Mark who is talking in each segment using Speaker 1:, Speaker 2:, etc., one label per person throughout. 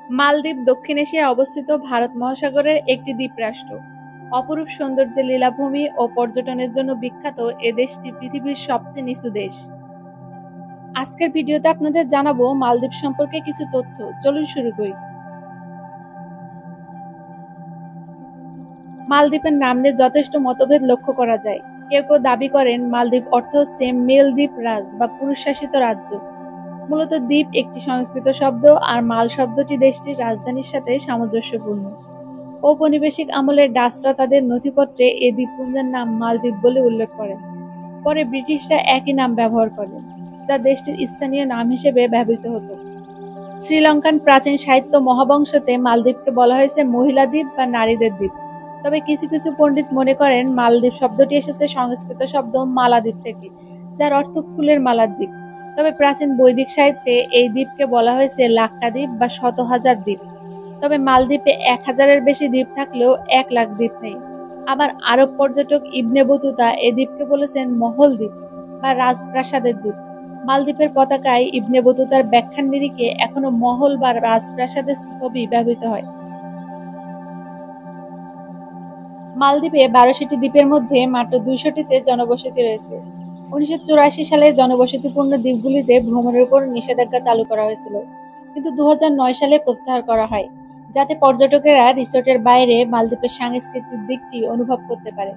Speaker 1: মালদ্বীপ দক্ষিণ এশিয়ায় অবস্থিত ভারত মহাসাগরের একটি দ্বীপরাষ্ট্র। অপরূপ সৌন্দর্যের লীলাভূমি ও পর্যটনের জন্য বিখ্যাত এ দেশটি পৃথিবীর সবচেয়ে নিচু দেশ। আজকের ভিডিওতে আপনাদের জানাবো মালদ্বীপ সম্পর্কে কিছু তথ্য। চলুন শুরু করি। মালদ্বীপের নাম নিয়ে যথেষ্ট মতভেদ লক্ষ্য করা যায়। কেউ কেউ দাবি করেন মালদ্বীপ অর্থ হচ্ছে মেলদ্বীপ রাজ বা পুরুষ শাসিত রাজ্য। মূলত দ্বীপ একটি সংস্কৃত শব্দ, আর মাল শব্দটি দেশটির রাজধানীর সাথে সামঞ্জস্যপূর্ণ। ঔপনিবেশিক আমলে ডাচরা তাদের নথিপত্রে এ দ্বীপপুঞ্জের নাম মালদ্বীপ বলে উল্লেখ করেন। পরে ব্রিটিশরা একই নাম ব্যবহার করে, যা দেশটির স্থানীয় নাম হিসেবে ব্যবহৃত হতো। শ্রীলঙ্কান প্রাচীন সাহিত্য মহাবংশতে মালদ্বীপকে বলা হয়েছে মহিলা দ্বীপ বা নারীদের দ্বীপ। তবে কিছু কিছু পণ্ডিত মনে করেন মালদ্বীপ শব্দটি এসেছে সংস্কৃত শব্দ মালাদ্বীপ থেকে, যার অর্থ ফুলের মালার দ্বীপ। তবে প্রাচীন বৈদিক সাহিত্যে এই দ্বীপকে বলা হয়েছে লাক্ষাদ্বীপ বা 100,000 দ্বীপ। তবে মালদ্বীপে 1,000-এর বেশি দ্বীপ থাকলেও 1,00,000 দ্বীপ নেই। আবার আরব পর্যটক ইবনে বতুতা এ দ্বীপকে বলেছেন মহল দ্বীপ বা রাজপ্রাসাদের দ্বীপ। মালদ্বীপের পতাকায় ইবনে বতুতার ব্যাখ্যার নিরিখে এখনো মহল বা রাজপ্রাসাদের ছবি ব্যবহৃত হয়। মালদ্বীপে 1200টি দ্বীপের মধ্যে মাত্র 200টিতে জনবসতি রয়েছে। 1984 সালে জনবসতিপূর্ণ দ্বীপগুলিতে ভ্রমণের উপর নিষেধাজ্ঞা চালু করা হয়েছিল, কিন্তু 2009 সালে প্রত্যাহার করা হয়, যাতে পর্যটকেরা রিসোর্টের বাইরে মালদ্বীপের সাংস্কৃতিক দিকটি অনুভব করতে পারে।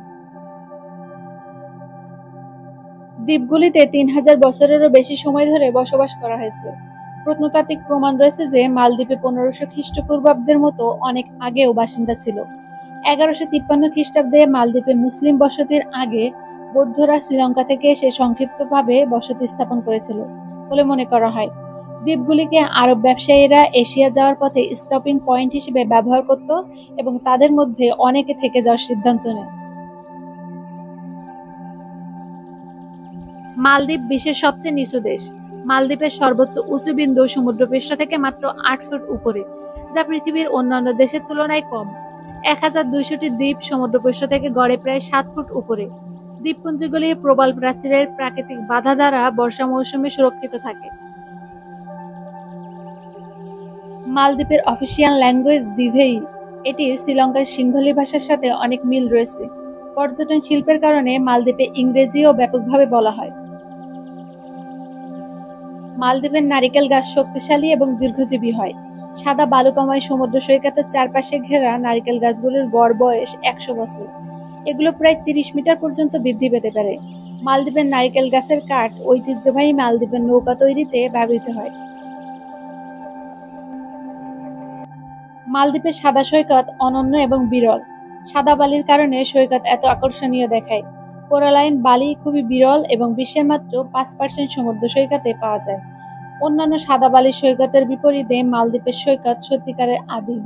Speaker 1: দ্বীপগুলিতে 3000 বছরেরও বেশি সময় ধরে বসবাস করা হয়েছে। প্রত্নতাত্ত্বিক প্রমাণ রয়েছে যে মালদ্বীপে 1500 খ্রিস্টপূর্বাব্দের মতো অনেক আগেও বাসিন্দা ছিল। 1153 খ্রিস্টাব্দে মালদ্বীপে মুসলিম বসতির আগে বৌদ্ধরা শ্রীলঙ্কা থেকে এসে সংক্ষিপ্তভাবে বসতি স্থাপন করেছিল বলে মনে করা হয়। দ্বীপগুলিকে আরব ব্যবসায়ীরা এশিয়া যাওয়ার পথে স্টপিং পয়েন্ট হিসেবে ব্যবহার করত এবং তাদের মধ্যে অনেকে থেকে যাওয়ার সিদ্ধান্ত নেয়। মালদ্বীপ বিশ্বের সবচেয়ে নিচু দেশ। মালদ্বীপের সর্বোচ্চ উঁচু বিন্দু সমুদ্রপৃষ্ঠ থেকে মাত্র 8 ফুট উপরে, যা পৃথিবীর অন্যান্য দেশের তুলনায় কম। 1200টি দ্বীপ সমুদ্রপৃষ্ঠ থেকে গড়ে প্রায় 7 ফুট উপরে। দ্বীপপুঞ্জগুলি প্রবাল প্রাচীরের প্রাকৃতিক বাধা দ্বারা বর্ষা মৌসুমে সুরক্ষিত থাকে। মালদ্বীপের অফিসিয়াল ল্যাঙ্গুয়েজ দিভেই। এটির শ্রীলঙ্কার সিংহলি ভাষার সাথে অনেক মিল রয়েছে। পর্যটন শিল্পের কারণে মালদ্বীপে ইংরেজিও ব্যাপকভাবে বলা হয়। মালদ্বীপের নারিকেল গাছ শক্তিশালী এবং দীর্ঘজীবী হয়। সাদা বালুকাময় সমুদ্র সৈকতের চারপাশে ঘেরা নারিকেল গাছগুলির গড় বয়স 100 বছর। এগুলো প্রায় 30 মিটার পর্যন্ত বৃদ্ধি পেতে পারে। মালদ্বীপের নারিকেল গাছের কাঠ ঐতিহ্যবাহী মালদ্বীপের নৌকা তৈরিতে ব্যবহৃত হয়। মালদ্বীপের সাদা সৈকত অনন্য এবং বিরল। সাদা বালির কারণে সৈকত এত আকর্ষণীয় দেখায়। কোরালাইন বালি খুবই বিরল এবং বিশ্বের মাত্র 5% সমুদ্র সৈকতে পাওয়া যায়। অন্যান্য সাদা বালির সৈকতের বিপরীতে মালদ্বীপের সৈকত সত্যিকারের আদিম।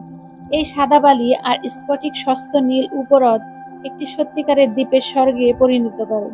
Speaker 1: এই সাদা বালি আর স্ফটিক স্বচ্ছ নীল উপহ্রদ একটি সত্যিকারের দ্বীপের স্বর্গে পরিণত করে।